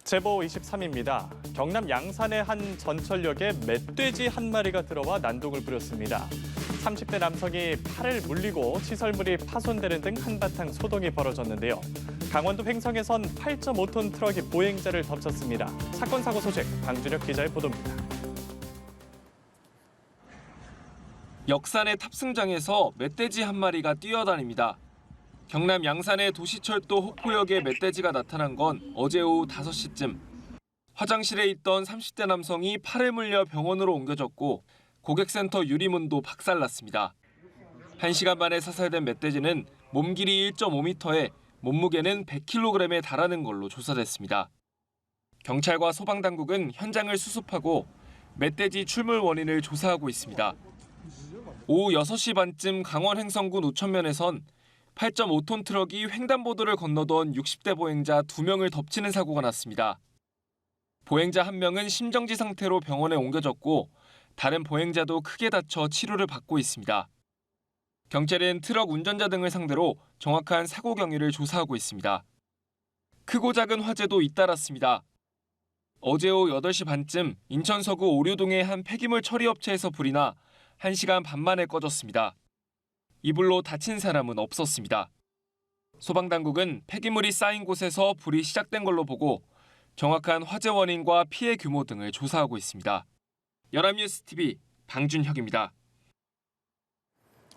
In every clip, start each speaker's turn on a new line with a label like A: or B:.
A: 제보 23입니다. 경남 양산의 한 전철역에 멧돼지 한 마리가 들어와 난동을 부렸습니다. 30대 남성이 팔을 물리고 시설물이 파손되는 등 한바탕 소동이 벌어졌는데요. 강원도 횡성에선 8.5톤 트럭이 보행자를 덮쳤습니다. 사건 사고 소식 강준혁 기자의 보도입니다.
B: 역산의 탑승장에서 멧돼지 한 마리가 뛰어다닙니다. 경남 양산의 도시철도 호포역에 멧돼지가 나타난 건 어제 오후 5시쯤. 화장실에 있던 30대 남성이 팔을 물려 병원으로 옮겨졌고 고객센터 유리문도 박살났습니다. 1시간 만에 사살된 멧돼지는 몸 길이 1.5m에 몸무게는 100kg에 달하는 걸로 조사됐습니다. 경찰과 소방당국은 현장을 수습하고 멧돼지 출몰 원인을 조사하고 있습니다. 오후 6시 반쯤 강원 횡성군 우천면에선 8.5톤 트럭이 횡단보도를 건너던 60대 보행자 2명을 덮치는 사고가 났습니다. 보행자 1명은 심정지 상태로 병원에 옮겨졌고 다른 보행자도 크게 다쳐 치료를 받고 있습니다. 경찰은 트럭 운전자 등을 상대로 정확한 사고 경위를 조사하고 있습니다. 크고 작은 화재도 잇따랐습니다. 어제 오후 8시 반쯤 인천 서구 오류동의 한 폐기물 처리 업체에서 불이 나 1시간 반 만에 꺼졌습니다. 이불로 다친 사람은 없었습니다. 소방당국은 폐기물이 쌓인 곳에서 불이 시작된 걸로 보고 정확한 화재 원인과 피해 규모 등을 조사하고 있습니다. 연합뉴스TV 방준혁입니다.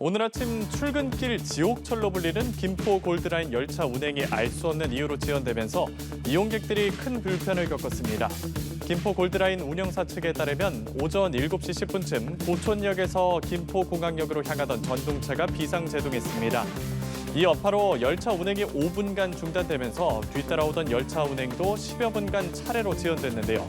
A: 오늘 아침 출근길 지옥철로 불리는 김포 골드라인 열차 운행이 알 수 없는 이유로 지연되면서 이용객들이 큰 불편을 겪었습니다. 김포 골드라인 운영사 측에 따르면 오전 7시 10분쯤 고촌역에서 김포공항역으로 향하던 전동차가 비상제동했습니다. 이 여파로 열차 운행이 5분간 중단되면서 뒤따라오던 열차 운행도 10여 분간 차례로 지연됐는데요.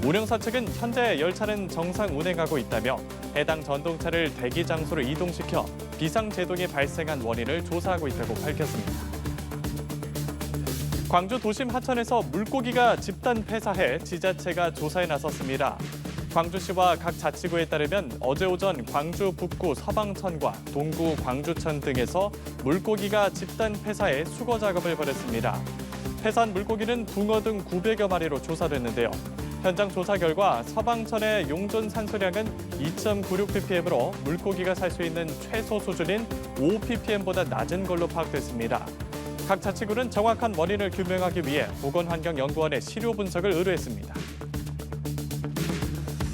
A: 운영사 측은 현재 열차는 정상 운행하고 있다며 해당 전동차를 대기 장소로 이동시켜 비상제동이 발생한 원인을 조사하고 있다고 밝혔습니다. 광주 도심 하천에서 물고기가 집단 폐사해 지자체가 조사에 나섰습니다. 광주시와 각 자치구에 따르면 어제 오전 광주 북구 서방천과 동구 광주천 등에서 물고기가 집단 폐사해 수거 작업을 벌였습니다. 폐사한 물고기는 붕어 등 900여 마리로 조사됐는데요. 현장 조사 결과 서방천의 용존 산소량은 2.96ppm으로 물고기가 살 수 있는 최소 수준인 5ppm보다 낮은 걸로 파악됐습니다. 각 자치구는 정확한 원인을 규명하기 위해 보건환경연구원에 시료 분석을 의뢰했습니다.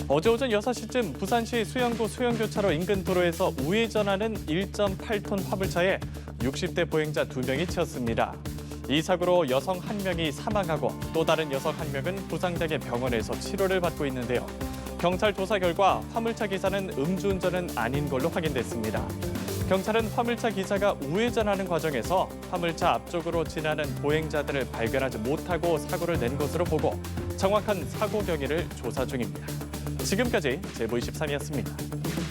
A: 어제 오전 6시쯤 부산시 수영구 수영교차로 인근 도로에서 우회전하는 1.8톤 화물차에 60대 보행자 2명이 치였습니다. 이 사고로 여성 1명이 사망하고 또 다른 여성 1명은 부상당해 병원에서 치료를 받고 있는데요. 경찰 조사 결과 화물차 기사는 음주운전은 아닌 걸로 확인됐습니다. 경찰은 화물차 기사가 우회전하는 과정에서 화물차 앞쪽으로 지나는 보행자들을 발견하지 못하고 사고를 낸 것으로 보고 정확한 사고 경위를 조사 중입니다. 지금까지 제보 23이었습니다.